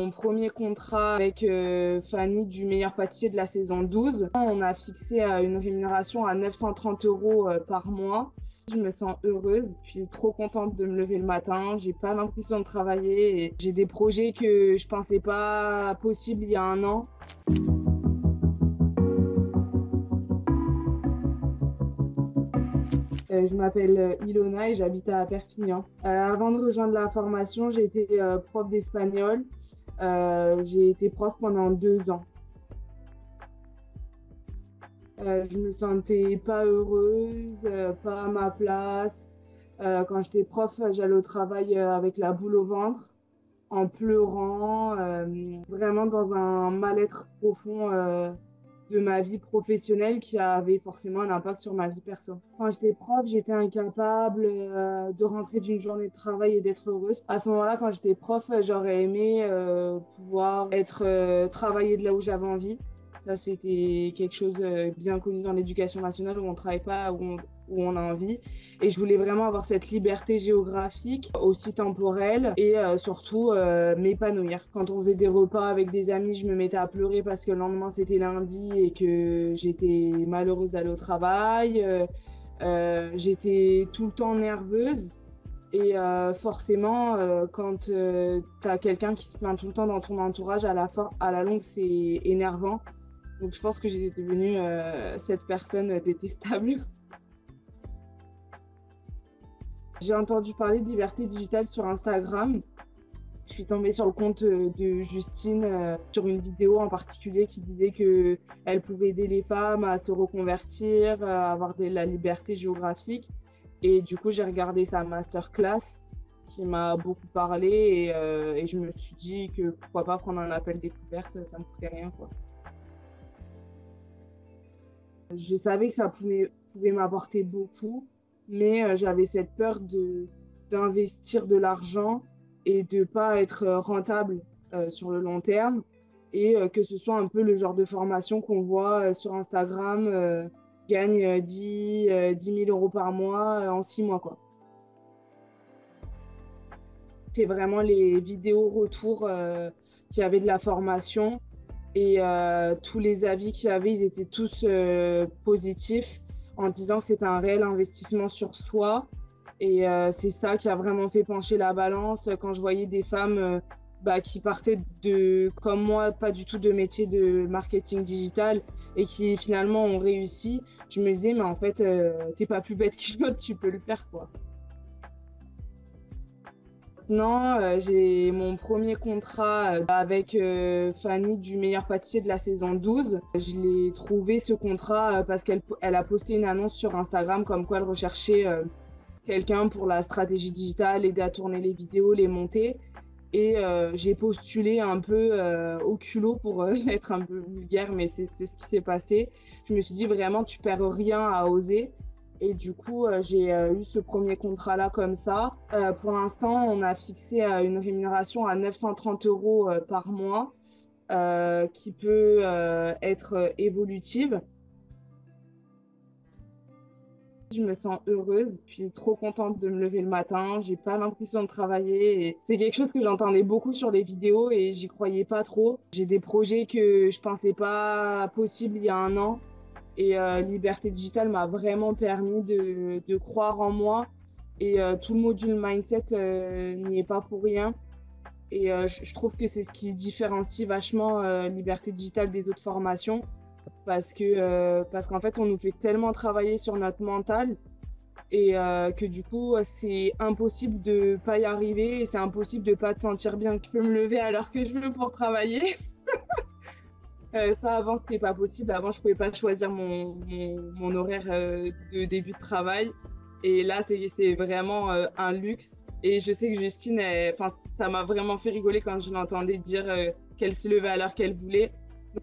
mon premier contrat avec Fanny du meilleur pâtissier de la saison 12. On a fixé une rémunération à 930 € par mois. Je me sens heureuse, je suis trop contente de me lever le matin, j'ai pas l'impression de travailler et j'ai des projets que je pensais pas possibles il y a un an. Je m'appelle Ilona et j'habite à Perpignan. Avant de rejoindre la formation, j'ai été prof d'espagnol. J'ai été prof pendant 2 ans. Je me sentais pas heureuse, pas à ma place. Quand j'étais prof, j'allais au travail avec la boule au ventre, en pleurant, vraiment dans un mal-être profond de ma vie professionnelle qui avait forcément un impact sur ma vie perso. Quand j'étais prof, j'étais incapable de rentrer d'une journée de travail et d'être heureuse. À ce moment-là, quand j'étais prof, j'aurais aimé pouvoir travailler de là où j'avais envie. Ça, c'était quelque chose bien connu dans l'éducation nationale où on ne travaille pas où on a envie. Et je voulais vraiment avoir cette liberté géographique, aussi temporelle, et surtout m'épanouir. Quand on faisait des repas avec des amis, je me mettais à pleurer parce que le lendemain c'était lundi et que j'étais malheureuse d'aller au travail. J'étais tout le temps nerveuse. Et forcément, quand tu as quelqu'un qui se plaint tout le temps dans ton entourage, à la longue, c'est énervant. Donc je pense que j'étais devenue cette personne détestable. J'ai entendu parler de liberté digitale sur Instagram. Je suis tombée sur le compte de Justine sur une vidéo en particulier qui disait qu'elle pouvait aider les femmes à se reconvertir, à avoir la liberté géographique. Et du coup, j'ai regardé sa masterclass qui m'a beaucoup parlé et je me suis dit que pourquoi pas prendre un appel découverte, ça me coûtait rien, quoi. Je savais que ça pouvait m'apporter beaucoup, mais j'avais cette peur d'investir de l'argent et de ne pas être rentable sur le long terme et que ce soit un peu le genre de formation qu'on voit sur Instagram, gagne 10 000 € par mois en 6 mois, quoi. C'est vraiment les vidéos retours qu'il y avait de la formation. Et tous les avis qu'il y avait, ils étaient tous positifs en disant que c'était un réel investissement sur soi. Et c'est ça qui a vraiment fait pencher la balance quand je voyais des femmes qui partaient comme moi, pas du tout de métier de marketing digital et qui finalement ont réussi. Je me disais, mais en fait, t'es pas plus bête qu'une autre, tu peux le faire, quoi. Maintenant, j'ai mon premier contrat avec Fanny du meilleur pâtissier de la saison 12. Je l'ai trouvé ce contrat parce qu'elle a posté une annonce sur Instagram comme quoi elle recherchait quelqu'un pour la stratégie digitale, aider à tourner les vidéos, les monter. Et j'ai postulé un peu au culot pour être un peu vulgaire, mais c'est ce qui s'est passé. Je me suis dit vraiment, tu perds rien à oser. Et du coup, j'ai eu ce premier contrat-là comme ça. Pour l'instant, on a fixé une rémunération à 930 € par mois, qui peut être évolutive. Je me sens heureuse, je suis trop contente de me lever le matin, j'ai pas l'impression de travailler et c'est quelque chose que j'entendais beaucoup sur les vidéos et j'y croyais pas trop. J'ai des projets que je pensais pas possibles il y a un an et Liberté Digitale m'a vraiment permis de croire en moi et tout le module mindset n'y est pas pour rien et je trouve que c'est ce qui différencie vachement Liberté Digitale des autres formations parce qu'en fait on nous fait tellement travailler sur notre mental et que du coup c'est impossible de pas y arriver et c'est impossible de pas te sentir bien. Je peux me lever à l'heure que je veux pour travailler. Ça avant c'était pas possible, avant je pouvais pas choisir mon horaire de début de travail et là c'est vraiment un luxe et je sais que Justine, ça m'a vraiment fait rigoler quand je l'entendais dire qu'elle se levait à l'heure qu'elle voulait.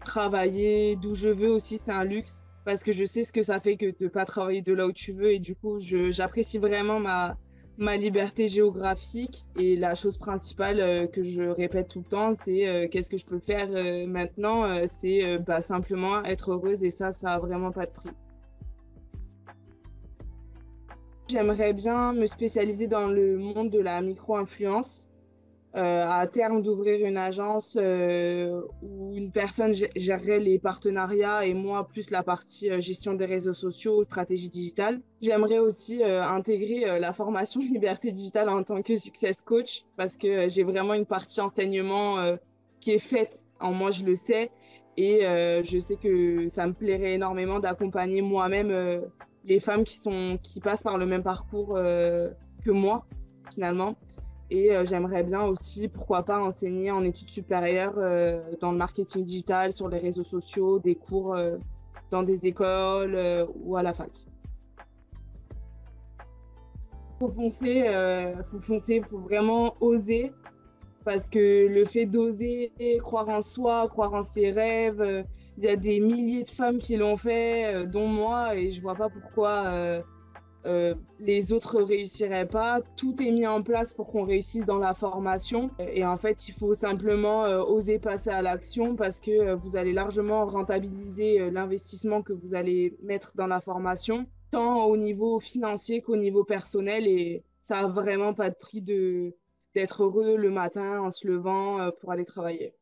Travailler d'où je veux aussi, c'est un luxe parce que je sais ce que ça fait que de ne pas travailler de là où tu veux et du coup, j'apprécie vraiment ma liberté géographique et la chose principale que je répète tout le temps, c'est qu'est-ce que je peux faire maintenant, c'est simplement être heureuse et ça a vraiment pas de prix. J'aimerais bien me spécialiser dans le monde de la micro-influence. à terme d'ouvrir une agence où une personne gérerait les partenariats et moi plus la partie gestion des réseaux sociaux, stratégie digitale. J'aimerais aussi intégrer la formation liberté digitale en tant que success coach parce que j'ai vraiment une partie enseignement qui est faite en moi, je le sais. Et je sais que ça me plairait énormément d'accompagner moi-même les femmes qui passent par le même parcours que moi, finalement. Et j'aimerais bien aussi, pourquoi pas, enseigner en études supérieures dans le marketing digital, sur les réseaux sociaux, des cours dans des écoles ou à la fac. Faut foncer, faut vraiment oser, parce que le fait d'oser croire en soi, croire en ses rêves, il y a des milliers de femmes qui l'ont fait, dont moi, et je vois pas pourquoi les autres réussiraient pas. Tout est mis en place pour qu'on réussisse dans la formation. Et en fait, il faut simplement oser passer à l'action parce que vous allez largement rentabiliser l'investissement que vous allez mettre dans la formation, tant au niveau financier qu'au niveau personnel. Et ça a vraiment pas de prix d'être heureux le matin en se levant pour aller travailler.